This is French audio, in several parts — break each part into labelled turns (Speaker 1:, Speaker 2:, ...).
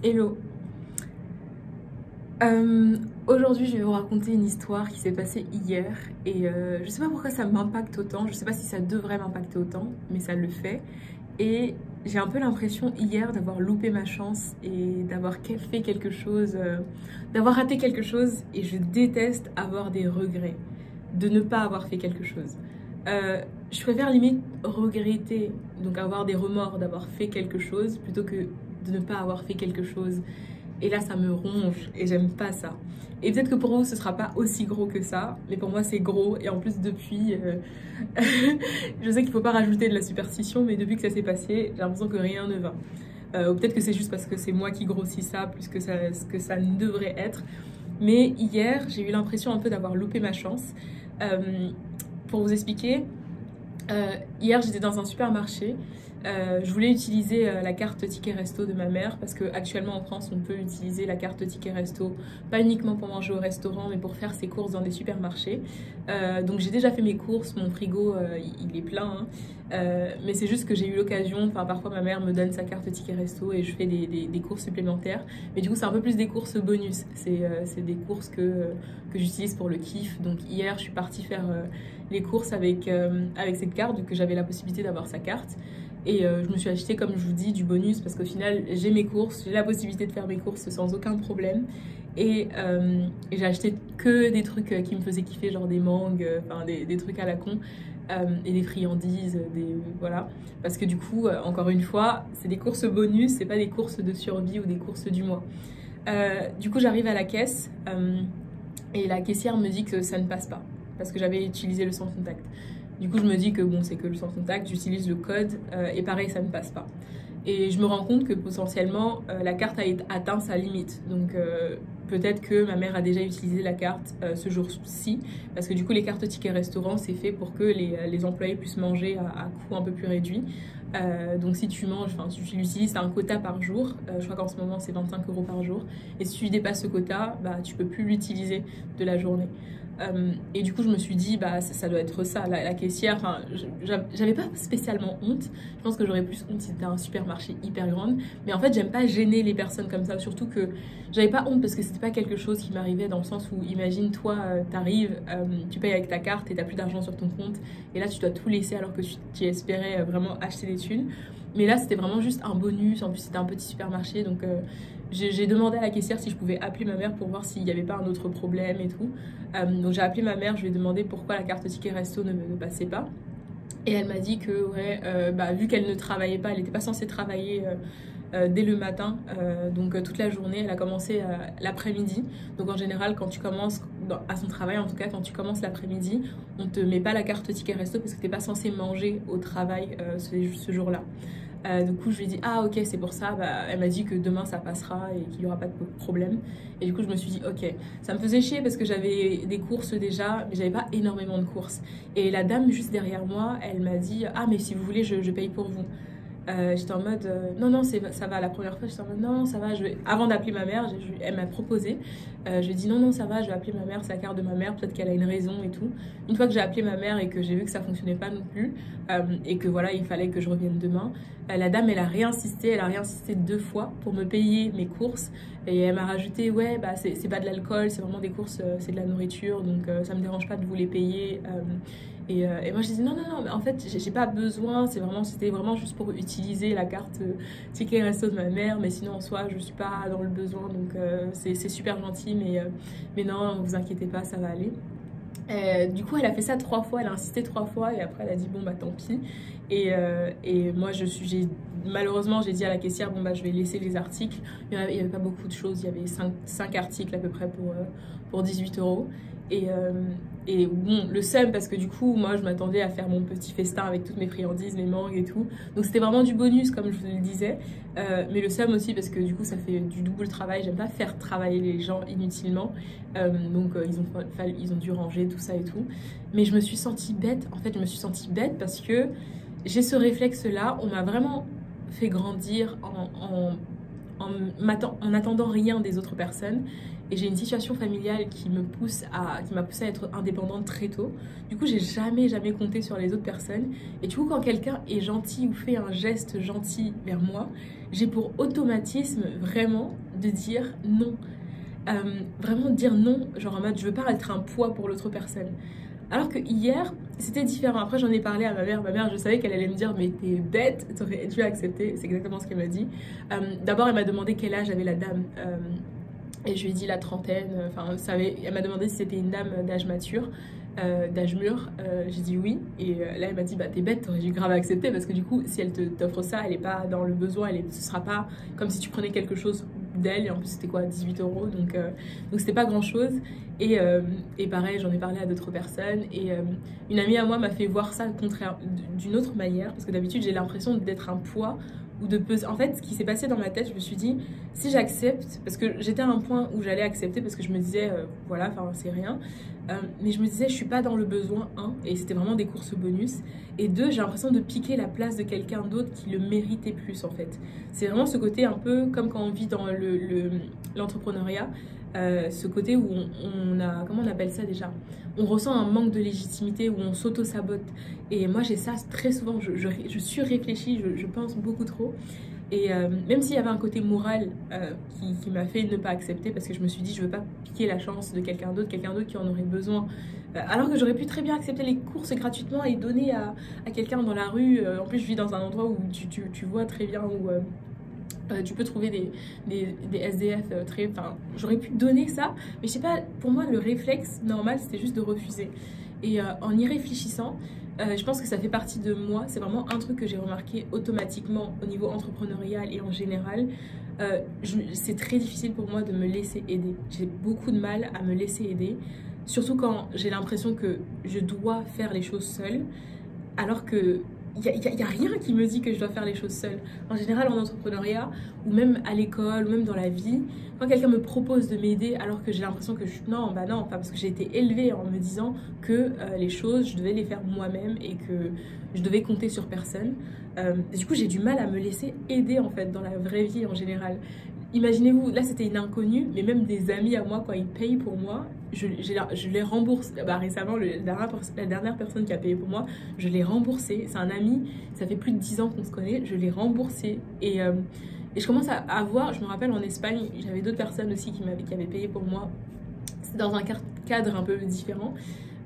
Speaker 1: Hello. Aujourd'hui, je vais vous raconter une histoire qui s'est passée hier et je sais pas pourquoi ça m'impacte autant. Je sais pas si ça devrait m'impacter autant, mais ça le fait. Et j'ai un peu l'impression hier d'avoir loupé ma chance et d'avoir fait quelque chose, d'avoir raté quelque chose. Et je déteste avoir des regrets de ne pas avoir fait quelque chose. Je préfère limite regretter, donc avoir des remords d'avoir fait quelque chose plutôt que de ne pas avoir fait quelque chose. Et là, ça me ronge et j'aime pas ça. Et peut-être que pour vous, ce sera pas aussi gros que ça, mais pour moi, c'est gros. Et en plus, depuis, je sais qu'il faut pas rajouter de la superstition, mais depuis que ça s'est passé, j'ai l'impression que rien ne va. Ou peut-être que c'est juste parce que c'est moi qui grossis ça plus que ce que ça ne devrait être. Mais hier, j'ai eu l'impression un peu d'avoir loupé ma chance. Pour vous expliquer, hier, j'étais dans un supermarché. Je voulais utiliser la carte ticket resto de ma mère parce qu'actuellement en France on peut utiliser la carte ticket resto pas uniquement pour manger au restaurant mais pour faire ses courses dans des supermarchés. Donc j'ai déjà fait mes courses, mon frigo il est plein hein. Mais c'est juste que j'ai eu l'occasion, enfin parfois ma mère me donne sa carte ticket resto et je fais des courses supplémentaires, mais du coup c'est un peu plus des courses bonus, c'est des courses que j'utilise pour le kiff. Donc hier je suis partie faire les courses avec cette carte vu que j'avais la possibilité d'avoir sa carte. Et je me suis acheté, comme je vous dis, du bonus parce qu'au final, j'ai mes courses, j'ai la possibilité de faire mes courses sans aucun problème. Et j'ai acheté que des trucs qui me faisaient kiffer, genre des mangues, enfin des trucs à la con, et des friandises, voilà. Parce que du coup, encore une fois, c'est des courses bonus, c'est pas des courses de survie ou des courses du mois. Du coup, j'arrive à la caisse et la caissière me dit que ça ne passe pas parce que j'avais utilisé le sans contact. Du coup, je me dis que bon, c'est que le sans contact, j'utilise le code et pareil, ça ne passe pas. Et je me rends compte que potentiellement, la carte a atteint sa limite. Donc, peut-être que ma mère a déjà utilisé la carte ce jour-ci. Parce que du coup, les cartes tickets restaurant, c'est fait pour que les employés puissent manger à coût un peu plus réduit. Donc, si tu manges, enfin, si tu l'utilises, tu as un quota par jour. Je crois qu'en ce moment, c'est 25 € par jour. Et si tu dépasses ce quota, bah, tu peux plus l'utiliser de la journée. Et du coup je me suis dit bah ça doit être ça, la caissière, enfin j'avais pas spécialement honte, je pense que j'aurais plus honte si c'était un supermarché hyper grande, mais en fait j'aime pas gêner les personnes comme ça, surtout que j'avais pas honte parce que c'était pas quelque chose qui m'arrivait dans le sens où imagine toi t'arrives, tu payes avec ta carte et t'as plus d'argent sur ton compte et là tu dois tout laisser alors que tu espérais vraiment acheter des thunes. Mais là c'était vraiment juste un bonus, en plus c'était un petit supermarché donc j'ai demandé à la caissière si je pouvais appeler ma mère pour voir s'il n'y avait pas un autre problème et tout. Donc j'ai appelé ma mère, je lui ai demandé pourquoi la carte ticket resto ne passait pas. Et elle m'a dit que ouais, bah, vu qu'elle ne travaillait pas, elle n'était pas censée travailler dès le matin, donc toute la journée, elle a commencé l'après-midi. Donc en général, quand tu commences à son travail, en tout cas quand tu commences l'après-midi, on te met pas la carte ticket resto parce que tu n'es pas censé manger au travail ce jour-là. Du coup je lui ai dit ah ok c'est pour ça, bah, elle m'a dit que demain ça passera et qu'il n'y aura pas de problème. Et du coup je me suis dit ok, ça me faisait chier parce que j'avais des courses déjà mais j'avais pas énormément de courses. Et la dame juste derrière moi elle m'a dit ah mais si vous voulez je paye pour vous. J'étais en mode non non ça va. La première fois j'étais en mode non ça va, avant d'appeler ma mère elle m'a proposé, je lui ai dit non non ça va, je vais appeler ma mère, c'est la carte de ma mère, peut-être qu'elle a une raison et tout. Une fois que j'ai appelé ma mère et que j'ai vu que ça fonctionnait pas non plus, et que voilà il fallait que je revienne demain, la dame elle a réinsisté 2 fois pour me payer mes courses et elle m'a rajouté ouais bah c'est pas de l'alcool, c'est vraiment des courses, c'est de la nourriture donc ça me dérange pas de vous les payer. Et moi je disais non non non mais en fait j'ai pas besoin, c'était vraiment juste pour utiliser la carte ticket resto de ma mère, mais sinon en soi je suis pas dans le besoin donc c'est super gentil mais non vous inquiétez pas ça va aller. Du coup elle a fait ça 3 fois, elle a insisté 3 fois et après elle a dit bon bah tant pis. Et moi malheureusement j'ai dit à la caissière bon bah je vais laisser les articles, il y avait pas beaucoup de choses, il y avait 5 articles à peu près pour 18 €. Et bon le seum parce que du coup moi je m'attendais à faire mon petit festin avec toutes mes friandises, mes mangues et tout, donc c'était vraiment du bonus comme je vous le disais, mais le seum aussi parce que du coup ça fait du double travail, j'aime pas faire travailler les gens inutilement, donc ils ont dû ranger tout ça et tout, mais je me suis sentie bête, en fait je me suis sentie bête parce que j'ai ce réflexe là, on m'a vraiment fait grandir en attendant rien des autres personnes. Et j'ai une situation familiale qui m'a poussée à être indépendante très tôt. Du coup, j'ai jamais compté sur les autres personnes. Et du coup, quand quelqu'un est gentil ou fait un geste gentil vers moi, j'ai pour automatisme vraiment de dire non. Vraiment de dire non, genre en mode je veux pas être un poids pour l'autre personne. Alors que hier, c'était différent. Après, j'en ai parlé à ma mère. Ma mère, je savais qu'elle allait me dire mais t'es bête, t'aurais dû accepter. C'est exactement ce qu'elle m'a dit. D'abord, elle m'a demandé quel âge avait la dame. Et je lui ai dit la trentaine. Enfin, elle m'a demandé si c'était une dame d'âge mature. D'âge mûr, j'ai dit oui. Et là, elle m'a dit bah t'es bête, t'aurais dû grave accepter parce que du coup, si elle t'offre ça, elle est pas dans le besoin, ce sera pas comme si tu prenais quelque chose d'elle. Et en plus, c'était quoi, 18 euros, donc c'était pas grand chose. Et pareil, j'en ai parlé à d'autres personnes. Et une amie à moi m'a fait voir ça d'une autre manière parce que d'habitude, j'ai l'impression d'être un poids ou de peser. En fait, ce qui s'est passé dans ma tête, je me suis dit si j'accepte, parce que j'étais à un point où j'allais accepter parce que je me disais voilà, enfin c'est rien. Mais je me disais, je suis pas dans le besoin, et c'était vraiment des courses bonus, et deux, j'ai l'impression de piquer la place de quelqu'un d'autre qui le méritait plus en fait. C'est vraiment ce côté un peu comme quand on vit dans l'entrepreneuriat, ce côté où on a, comment on appelle ça déjà? On ressent un manque de légitimité, où on s'auto-sabote. Et moi j'ai ça très souvent, je surréfléchis, je pense beaucoup trop. Et même s'il y avait un côté moral qui m'a fait ne pas accepter parce que je me suis dit je veux pas piquer la chance de quelqu'un d'autre qui en aurait besoin. Alors que j'aurais pu très bien accepter les courses gratuitement et donner à quelqu'un dans la rue. En plus je vis dans un endroit où tu vois très bien où tu peux trouver des SDF très... Enfin, j'aurais pu donner ça, mais je sais pas, pour moi le réflexe normal c'était juste de refuser. Et en y réfléchissant, je pense que ça fait partie de moi. C'est vraiment un truc que j'ai remarqué automatiquement au niveau entrepreneurial et en général. C'est très difficile pour moi de me laisser aider. J'ai beaucoup de mal à me laisser aider, surtout quand j'ai l'impression que je dois faire les choses seule, alors que y a rien qui me dit que je dois faire les choses seule. En général, en entrepreneuriat, ou même à l'école, ou même dans la vie, quand quelqu'un me propose de m'aider alors que j'ai l'impression que non, bah non, pas parce que j'ai été élevée en me disant que les choses, je devais les faire moi-même et que je devais compter sur personne. Du coup, j'ai du mal à me laisser aider en fait dans la vraie vie en général. Imaginez-vous, là c'était une inconnue, mais même des amis à moi, quand ils payent pour moi, je les rembourse. Bah, récemment, la dernière personne qui a payé pour moi, je l'ai remboursé. C'est un ami, ça fait plus de 10 ans qu'on se connaît, je l'ai remboursé. Et je commence à voir, je me rappelle en Espagne, j'avais d'autres personnes aussi qui avaient payé pour moi. C'était dans un cadre un peu différent.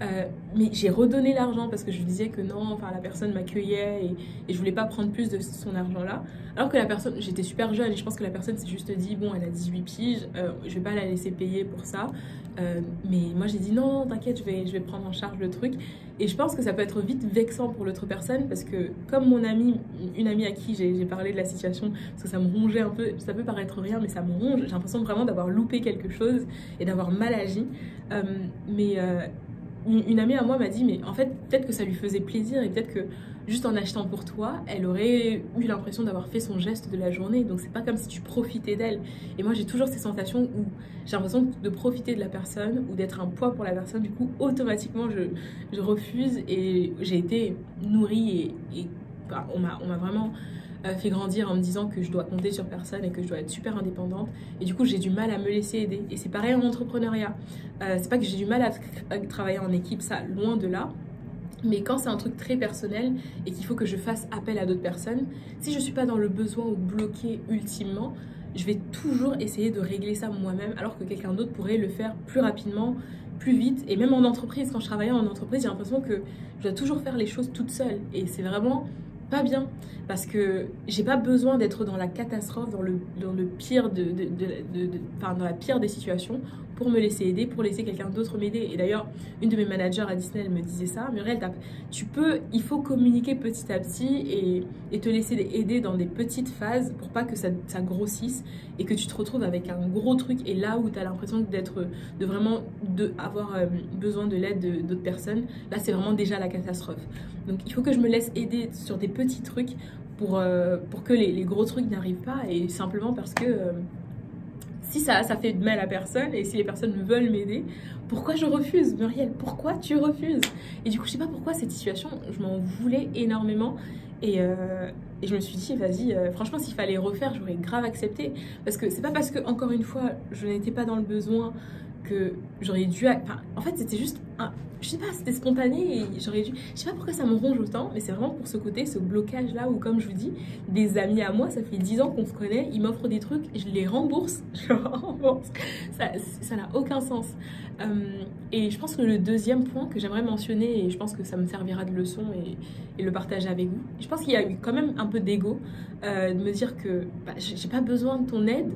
Speaker 1: Mais j'ai redonné l'argent parce que je lui disais que non, enfin la personne m'accueillait et je voulais pas prendre plus de son argent là. Alors que la personne, j'étais super jeune et je pense que la personne s'est juste dit bon, elle a 18 piges, je vais pas la laisser payer pour ça. Mais moi j'ai dit non, t'inquiète, je vais prendre en charge le truc. Et je pense que ça peut être vite vexant pour l'autre personne parce que comme une amie à qui j'ai parlé de la situation, parce que ça me rongeait un peu, ça peut paraître rien mais ça me ronge, j'ai l'impression vraiment d'avoir loupé quelque chose et d'avoir mal agi. Une amie à moi m'a dit mais en fait peut-être que ça lui faisait plaisir et peut-être que juste en achetant pour toi elle aurait eu l'impression d'avoir fait son geste de la journée, donc c'est pas comme si tu profitais d'elle. Et moi j'ai toujours ces sensations où j'ai l'impression de profiter de la personne ou d'être un poids pour la personne, du coup automatiquement je refuse. Et j'ai été nourrie et enfin, on m'a vraiment fait grandir en me disant que je dois compter sur personne et que je dois être super indépendante. Et du coup, j'ai du mal à me laisser aider. Et c'est pareil en entrepreneuriat. C'est pas que j'ai du mal à travailler en équipe, ça, loin de là. Mais quand c'est un truc très personnel et qu'il faut que je fasse appel à d'autres personnes, si je suis pas dans le besoin ou bloquée ultimement, je vais toujours essayer de régler ça moi-même, alors que quelqu'un d'autre pourrait le faire plus rapidement, plus vite. Et même en entreprise, quand je travaillais en entreprise, j'ai l'impression que je dois toujours faire les choses toute seule. Et c'est vraiment pas bien parce que j'ai pas besoin d'être dans la catastrophe, dans le pire enfin, dans la pire des situations pour me laisser aider, pour laisser quelqu'un d'autre m'aider. Et d'ailleurs, une de mes managers à Disney, elle me disait ça, Muriel, il faut communiquer petit à petit et te laisser aider dans des petites phases pour pas que ça grossisse et que tu te retrouves avec un gros truc. Et là où tu as l'impression avoir besoin de l'aide d'autres personnes, là c'est vraiment déjà la catastrophe. Donc il faut que je me laisse aider sur des petits trucs pour que les gros trucs n'arrivent pas, et simplement parce que si ça fait de mal à personne et si les personnes veulent m'aider, pourquoi je refuse? Muriel, pourquoi tu refuses? Et du coup je sais pas pourquoi cette situation, je m'en voulais énormément. Et Et je me suis dit, vas-y, franchement, s'il fallait refaire, j'aurais grave accepté. Parce que c'est pas parce que, encore une fois, je n'étais pas dans le besoin que j'aurais dû... Enfin, en fait, c'était juste... je sais pas, c'était spontané et j'aurais dû... Je sais pas pourquoi ça me ronge autant, mais c'est vraiment pour ce côté, ce blocage-là où, comme je vous dis, des amis à moi, ça fait 10 ans qu'on se connaît, ils m'offrent des trucs, je les rembourse. Je les rembourse. Ça n'a aucun sens. Et je pense que le deuxième point que j'aimerais mentionner, et je pense que ça me servira de leçon et le partager avec vous, je pense qu'il y a eu quand même un peu d'ego, de me dire que bah, j'ai pas besoin de ton aide,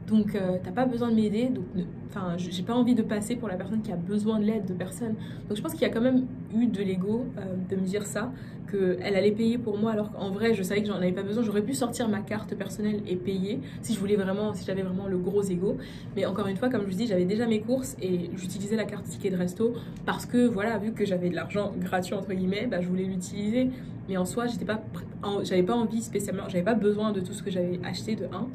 Speaker 1: donc t'as pas besoin de m'aider, donc enfin j'ai pas envie de passer pour la personne qui a besoin de l'aide de personne. Donc je pense qu'il y a quand même eu de l'ego de me dire ça, qu'elle allait payer pour moi alors qu'en vrai je savais que j'en avais pas besoin. J'aurais pu sortir ma carte personnelle et payer si je voulais vraiment, si j'avais vraiment le gros ego. Mais encore une fois, comme je vous dis, j'avais déjà mes courses et j'utilisais la carte ticket de resto parce que voilà, vu que j'avais de l'argent gratuit entre guillemets, bah, je voulais l'utiliser. Mais en soi, j'avais pas envie spécialement, j'avais pas besoin de tout ce que j'avais acheté de 1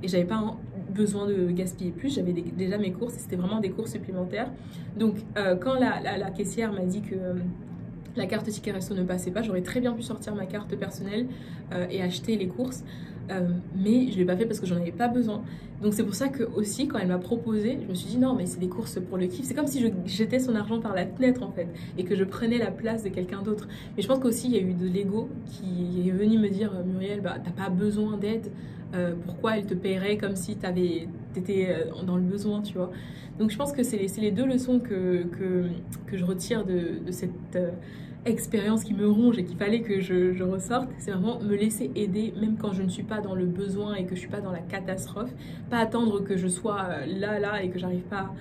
Speaker 1: et j'avais pas besoin de gaspiller plus, j'avais déjà mes courses et c'était vraiment des courses supplémentaires. Donc quand la caissière m'a dit que la carte ticket resto ne passait pas, j'aurais très bien pu sortir ma carte personnelle et acheter les courses, mais je ne l'ai pas fait parce que j'en avais pas besoin. Donc c'est pour ça que aussi quand elle m'a proposé, je me suis dit non mais c'est des courses pour le kiff, c'est comme si je jetais son argent par la fenêtre en fait et que je prenais la place de quelqu'un d'autre. Mais je pense qu'aussi il y a eu de l'ego qui est venu me dire Muriel, bah t'as pas besoin d'aide, pourquoi elle te paierait comme si t'étais dans le besoin, tu vois. Donc je pense que c'est les deux leçons que je retire de cette expérience qui me ronge et qu'il fallait que je ressorte. C'est vraiment me laisser aider même quand je ne suis pas dans le besoin et que je suis pas dans la catastrophe. Pas attendre que je sois là et que j'arrive pas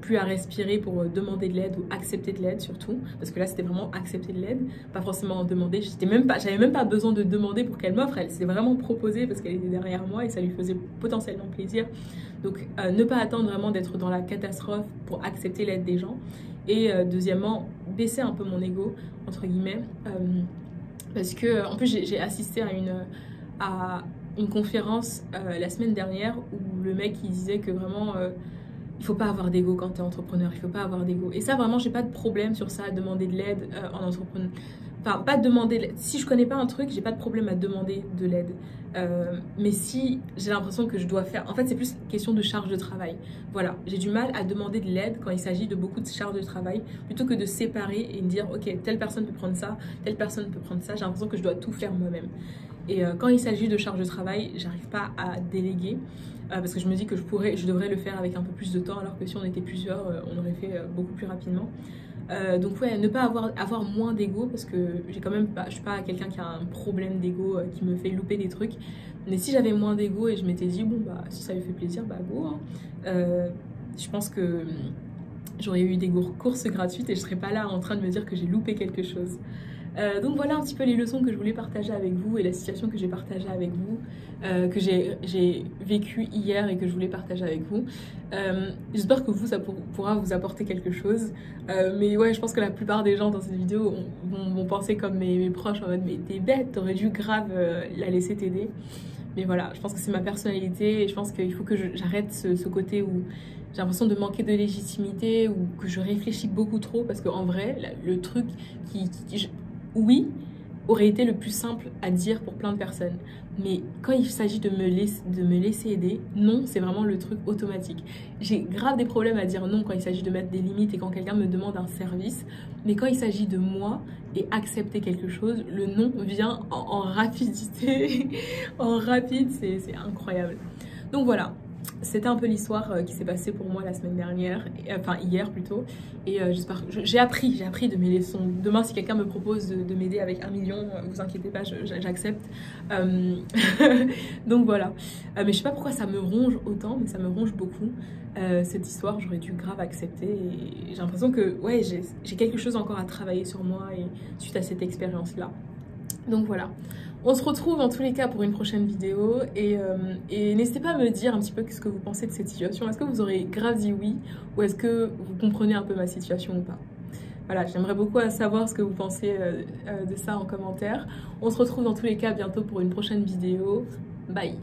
Speaker 1: plus à respirer pour demander de l'aide ou accepter de l'aide surtout, parce que là c'était vraiment accepter de l'aide, pas forcément en demander. J'avais même pas besoin de demander pour qu'elle m'offre, elle s'est vraiment proposée parce qu'elle était derrière moi et ça lui faisait potentiellement plaisir. Donc ne pas attendre vraiment d'être dans la catastrophe pour accepter l'aide des gens. Et deuxièmement, baisser un peu mon ego entre guillemets, parce que en plus j'ai assisté à une conférence la semaine dernière où le mec il disait que vraiment il faut pas avoir d'ego quand tu es entrepreneur, il faut pas avoir d'ego. Et ça vraiment j'ai pas de problème sur ça, à demander de l'aide en entrepreneur. Enfin, pas demander de l'aide. Si je connais pas un truc, j'ai pas de problème à demander de l'aide. Mais si j'ai l'impression que je dois faire... En fait, c'est plus question de charge de travail. Voilà, j'ai du mal à demander de l'aide quand il s'agit de beaucoup de charges de travail, plutôt que de séparer et me dire, ok, telle personne peut prendre ça, telle personne peut prendre ça. J'ai l'impression que je dois tout faire moi-même. Et quand il s'agit de charge de travail, j'arrive pas à déléguer. Parce que je me dis que je devrais le faire avec un peu plus de temps, alors que si on était plusieurs, on aurait fait beaucoup plus rapidement. Donc ouais, ne pas avoir moins d'ego, parce que j'ai quand même pas, je suis pas quelqu'un qui a un problème d'ego qui me fait louper des trucs. Mais si j'avais moins d'ego et je m'étais dit bon bah si ça lui fait plaisir, bah go hein. Je pense que j'aurais eu des courses gratuites et je serais pas là en train de me dire que j'ai loupé quelque chose. Donc voilà un petit peu les leçons que je voulais partager avec vous et la situation que j'ai partagée avec vous, que j'ai vécu hier et que je voulais partager avec vous. J'espère que vous, ça pourra vous apporter quelque chose. Mais ouais, je pense que la plupart des gens dans cette vidéo vont penser comme mes proches en mode mais t'es bête, t'aurais dû grave la laisser t'aider. Mais voilà, je pense que c'est ma personnalité et je pense qu'il faut que j'arrête ce côté où j'ai l'impression de manquer de légitimité ou que je réfléchis beaucoup trop, parce qu'en vrai, le truc oui, aurait été le plus simple à dire pour plein de personnes. Mais quand il s'agit de me laisser aider, non, c'est vraiment le truc automatique. J'ai grave des problèmes à dire non quand il s'agit de mettre des limites et quand quelqu'un me demande un service. Mais quand il s'agit de moi et accepter quelque chose, le non vient en rapidité. En rapide, c'est incroyable. Donc voilà. C'était un peu l'histoire qui s'est passée pour moi la semaine dernière, enfin hier plutôt, et j'espère que j'ai appris de mes leçons. Demain si quelqu'un me propose de m'aider avec 1 million, vous inquiétez pas, j'accepte. Donc voilà, mais je sais pas pourquoi ça me ronge autant, mais ça me ronge beaucoup cette histoire. J'aurais dû grave accepter et j'ai l'impression que ouais, j'ai quelque chose encore à travailler sur moi et suite à cette expérience là. Donc voilà, on se retrouve en tous les cas pour une prochaine vidéo et n'hésitez pas à me dire un petit peu ce que vous pensez de cette situation. Est-ce que vous aurez grave dit oui ou est-ce que vous comprenez un peu ma situation ou pas? Voilà, j'aimerais beaucoup savoir ce que vous pensez de ça en commentaire. On se retrouve dans tous les cas bientôt pour une prochaine vidéo. Bye!